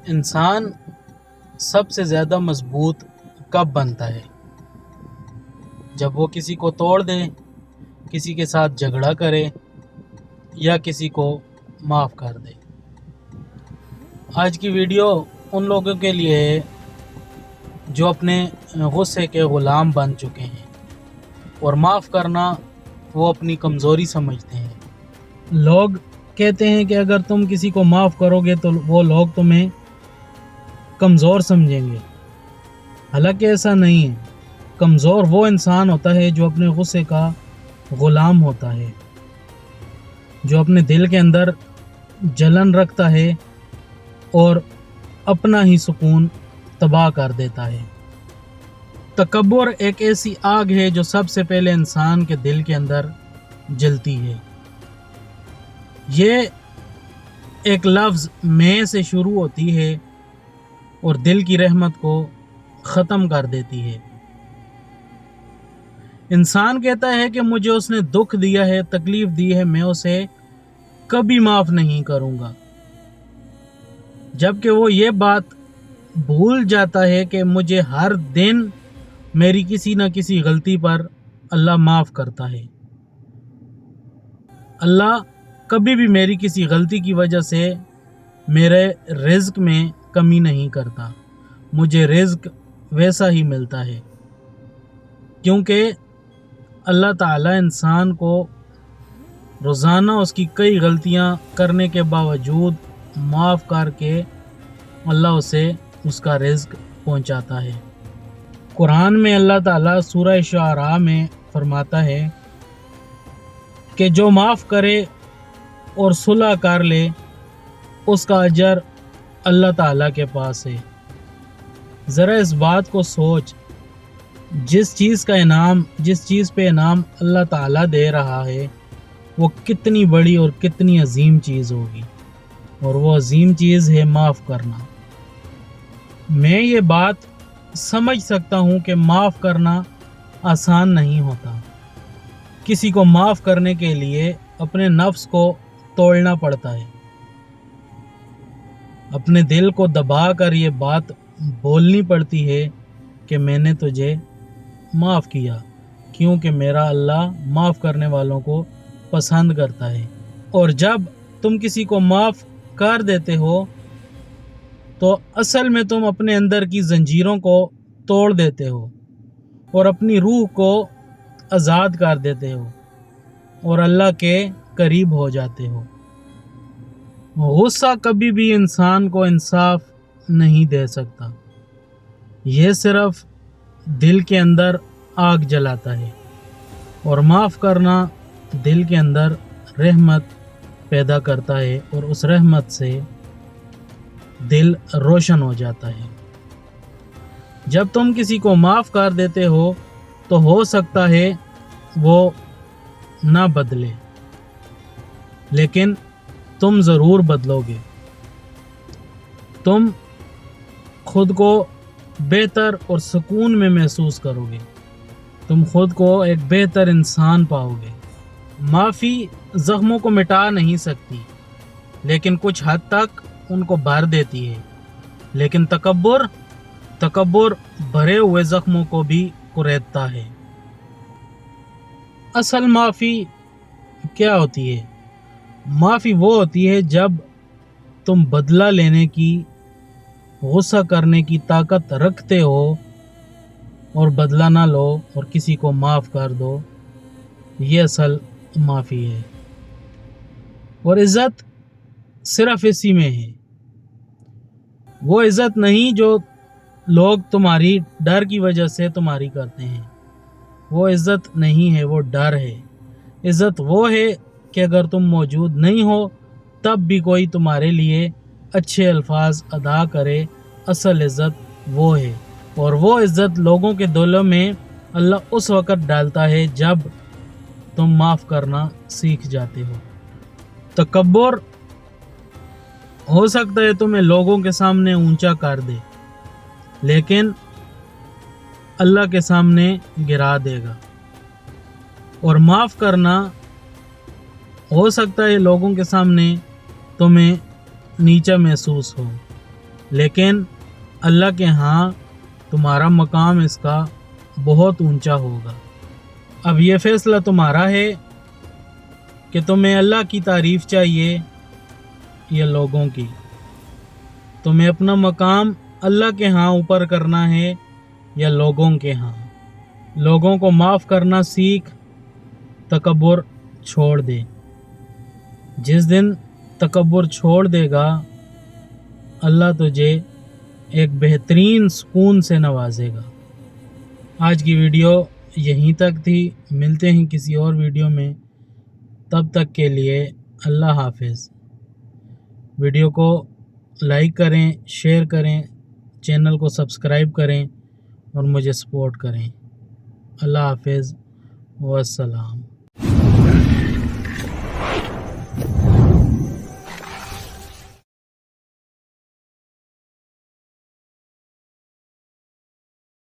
انسان سب سے زیادہ مضبوط کب بنتا ہے؟ جب وہ کسی کو توڑ دے، کسی کے ساتھ جھگڑا کرے یا کسی کو معاف کر دے۔ آج کی ویڈیو ان لوگوں کے لیے ہے جو اپنے غصے کے غلام بن چکے ہیں اور معاف کرنا وہ اپنی کمزوری سمجھتے ہیں۔ لوگ کہتے ہیں کہ اگر تم کسی کو معاف کرو گے تو وہ لوگ تمہیں کمزور سمجھیں گے، حالانکہ ایسا نہیں ہے۔ کمزور وہ انسان ہوتا ہے جو اپنے غصے کا غلام ہوتا ہے، جو اپنے دل کے اندر جلن رکھتا ہے اور اپنا ہی سکون تباہ کر دیتا ہے۔ تکبر ایک ایسی آگ ہے جو سب سے پہلے انسان کے دل کے اندر جلتی ہے۔ یہ ایک لفظ میں سے شروع ہوتی ہے اور دل کی رحمت کو ختم کر دیتی ہے۔ انسان کہتا ہے کہ مجھے اس نے دکھ دیا ہے، تکلیف دی ہے، میں اسے کبھی معاف نہیں کروں گا، جبکہ وہ یہ بات بھول جاتا ہے کہ مجھے ہر دن میری کسی نہ کسی غلطی پر اللہ معاف کرتا ہے۔ اللہ کبھی بھی میری کسی غلطی کی وجہ سے میرے رزق میں کمی نہیں کرتا، مجھے رزق ویسا ہی ملتا ہے، کیونکہ اللہ تعالیٰ انسان کو روزانہ اس کی کئی غلطیاں کرنے کے باوجود معاف کر کے اللہ اسے اس کا رزق پہنچاتا ہے۔ قرآن میں اللہ تعالیٰ سورہ شعراء میں فرماتا ہے کہ جو معاف کرے اور صلح کر لے اس کا اجر اللہ تعالیٰ کے پاس ہے۔ ذرا اس بات کو سوچ، جس چیز پہ انعام اللہ تعالیٰ دے رہا ہے وہ کتنی بڑی اور کتنی عظیم چیز ہوگی، اور وہ عظیم چیز ہے معاف کرنا۔ میں یہ بات سمجھ سکتا ہوں کہ معاف کرنا آسان نہیں ہوتا۔ کسی کو معاف کرنے کے لیے اپنے نفس کو توڑنا پڑتا ہے، اپنے دل کو دبا کر یہ بات بولنی پڑتی ہے کہ میں نے تجھے معاف کیا، کیونکہ میرا اللہ معاف کرنے والوں کو پسند کرتا ہے۔ اور جب تم کسی کو معاف کر دیتے ہو تو اصل میں تم اپنے اندر کی زنجیروں کو توڑ دیتے ہو اور اپنی روح کو آزاد کر دیتے ہو اور اللہ کے قریب ہو جاتے ہو۔ غصہ کبھی بھی انسان کو انصاف نہیں دے سکتا، یہ صرف دل کے اندر آگ جلاتا ہے، اور معاف کرنا دل کے اندر رحمت پیدا کرتا ہے اور اس رحمت سے دل روشن ہو جاتا ہے۔ جب تم کسی کو معاف کر دیتے ہو تو ہو سکتا ہے وہ نہ بدلے، لیکن تم ضرور بدلو گے۔ تم خود کو بہتر اور سکون میں محسوس کرو گے، تم خود کو ایک بہتر انسان پاؤ گے۔ معافی زخموں کو مٹا نہیں سکتی، لیکن کچھ حد تک ان کو بھر دیتی ہے، لیکن تکبر بھرے ہوئے زخموں کو بھی کریدتا ہے۔ اصل معافی کیا ہوتی ہے؟ معافی وہ ہوتی ہے جب تم بدلہ لینے کی، غصہ کرنے کی طاقت رکھتے ہو اور بدلہ نہ لو اور کسی کو معاف کر دو، یہ اصل معافی ہے۔ اور عزت صرف اسی میں ہے، وہ عزت نہیں جو لوگ تمہاری ڈر کی وجہ سے تمہاری کرتے ہیں، وہ عزت نہیں ہے، وہ ڈر ہے۔ عزت وہ ہے کہ اگر تم موجود نہیں ہو تب بھی کوئی تمہارے لیے اچھے الفاظ ادا کرے، اصل عزت وہ ہے۔ اور وہ عزت لوگوں کے دلوں میں اللہ اس وقت ڈالتا ہے جب تم معاف کرنا سیکھ جاتے ہو۔ تکبر ہو سکتا ہے تمہیں لوگوں کے سامنے اونچا کر دے، لیکن اللہ کے سامنے گرا دے گا۔ اور معاف کرنا ہو سکتا ہے لوگوں کے سامنے تمہیں نیچا محسوس ہو، لیکن اللہ کے ہاں تمہارا مقام اس کا بہت اونچا ہوگا۔ اب یہ فیصلہ تمہارا ہے کہ تمہیں اللہ کی تعریف چاہیے یا لوگوں کی۔ تمہیں اپنا مقام اللہ کے ہاں اوپر کرنا ہے یا لوگوں کے ہاں۔ لوگوں کو معاف کرنا سیکھ، تکبر چھوڑ دے۔ جس دن تکبر چھوڑ دے گا اللہ تجھے ایک بہترین سکون سے نوازے گا۔ آج کی ویڈیو یہیں تک تھی، ملتے ہیں کسی اور ویڈیو میں، تب تک کے لیے اللہ حافظ۔ ویڈیو کو لائک کریں، شیئر کریں، چینل کو سبسکرائب کریں اور مجھے سپورٹ کریں۔ اللہ حافظ والسلام۔